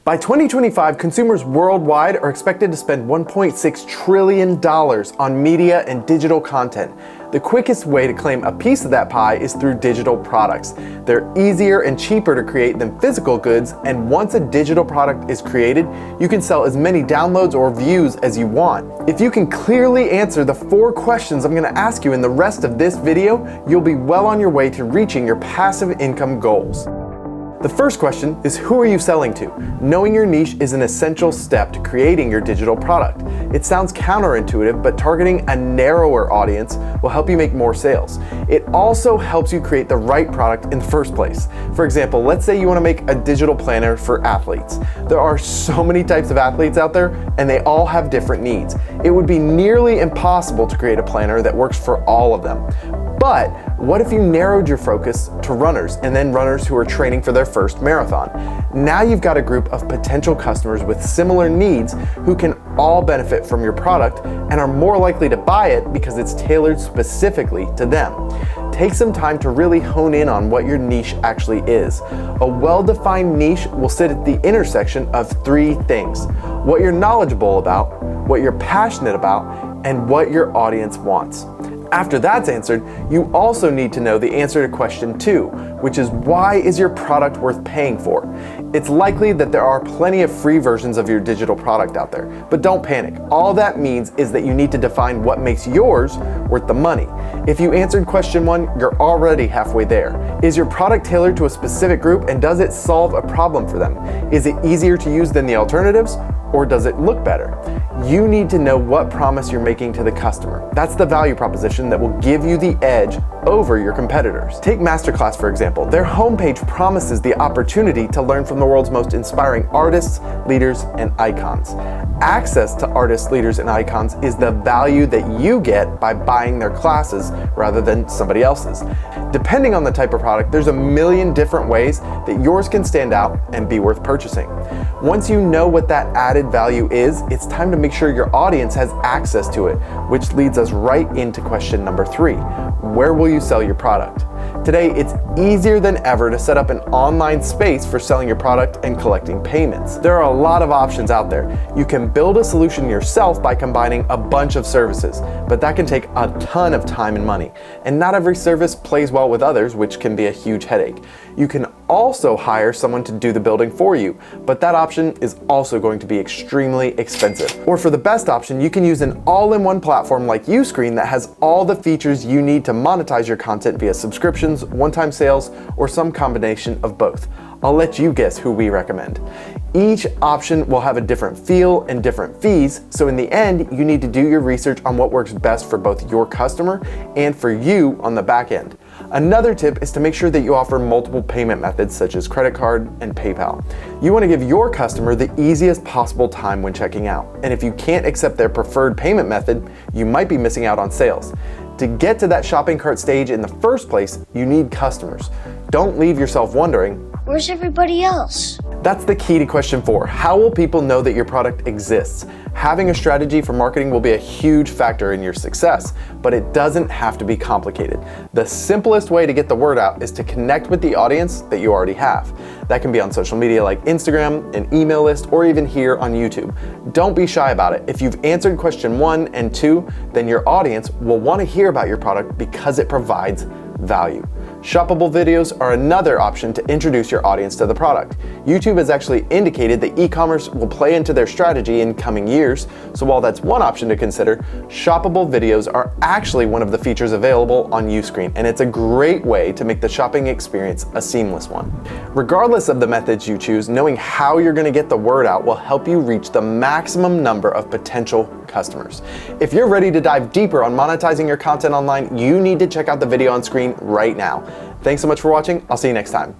By 2025, consumers worldwide are expected to spend $1.6 trillion on media and digital content. The quickest way to claim a piece of that pie is through digital products. They're easier and cheaper to create than physical goods, and once a digital product is created, you can sell as many downloads or views as you want. If you can clearly answer the 4 questions I'm going to ask you in the rest of this video, you'll be well on your way to reaching your passive income goals. The first question is, who are you selling to? Knowing your niche is an essential step to creating your digital product. It sounds counterintuitive, but targeting a narrower audience will help you make more sales. It also helps you create the right product in the first place. For example, let's say you want to make a digital planner for athletes. There are so many types of athletes out there, and they all have different needs. It would be nearly impossible to create a planner that works for all of them. But what if you narrowed your focus to runners, and then runners who are training for their first marathon? Now you've got a group of potential customers with similar needs who can all benefit from your product and are more likely to buy it because it's tailored specifically to them. Take some time to really hone in on what your niche actually is. A well-defined niche will sit at the intersection of 3 things: what you're knowledgeable about, what you're passionate about, and what your audience wants. After that's answered, you also need to know the answer to question 2, which is, why is your product worth paying for? It's likely that there are plenty of free versions of your digital product out there, but don't panic. All that means is that you need to define what makes yours worth the money. If you answered question 1, you're already halfway there. Is your product tailored to a specific group, and does it solve a problem for them? Is it easier to use than the alternatives, or does it look better? You need to know what promise you're making to the customer. That's the value proposition that will give you the edge over your competitors. Take Masterclass, for example. Their homepage promises the opportunity to learn from the world's most inspiring artists, leaders, and icons. Access to artists, leaders, and icons is the value that you get by buying their classes rather than somebody else's. Depending on the type of product, there's a million different ways that yours can stand out and be worth purchasing. Once you know what that added value is, it's time to make sure your audience has access to it, which leads us right into question number 3. Where will you sell your product? Today, it's easier than ever to set up an online space for selling your product and collecting payments. There are a lot of options out there. You can build a solution yourself by combining a bunch of services, but that can take a ton of time and money. And not every service plays well with others, which can be a huge headache. You can also hire someone to do the building for you, but that option is also going to be extremely expensive. Or for the best option, you can use an all-in-one platform like Uscreen that has all the features you need to monetize your content via subscriptions, one-time sales, or some combination of both. I'll let you guess who we recommend. Each option will have a different feel and different fees, so in the end, you need to do your research on what works best for both your customer and for you on the back end. Another tip is to make sure that you offer multiple payment methods such as credit card and PayPal. You want to give your customer the easiest possible time when checking out, and if you can't accept their preferred payment method, you might be missing out on sales. To get to that shopping cart stage in the first place, you need customers. Don't leave yourself wondering, where's everybody else? That's the key to question 4. How will people know that your product exists? Having a strategy for marketing will be a huge factor in your success, but it doesn't have to be complicated. The simplest way to get the word out is to connect with the audience that you already have. That can be on social media like Instagram, an email list, or even here on YouTube. Don't be shy about it. If you've answered question 1 and 2, then your audience will want to hear about your product because it provides value. Shoppable videos are another option to introduce your audience to the product. YouTube has actually indicated that e-commerce will play into their strategy in coming years, so while that's one option to consider, shoppable videos are actually one of the features available on Uscreen, and it's a great way to make the shopping experience a seamless one. Regardless of the methods you choose, knowing how you're going to get the word out will help you reach the maximum number of potential customers. If you're ready to dive deeper on monetizing your content online, you need to check out the video on screen right now. Thanks so much for watching. I'll see you next time.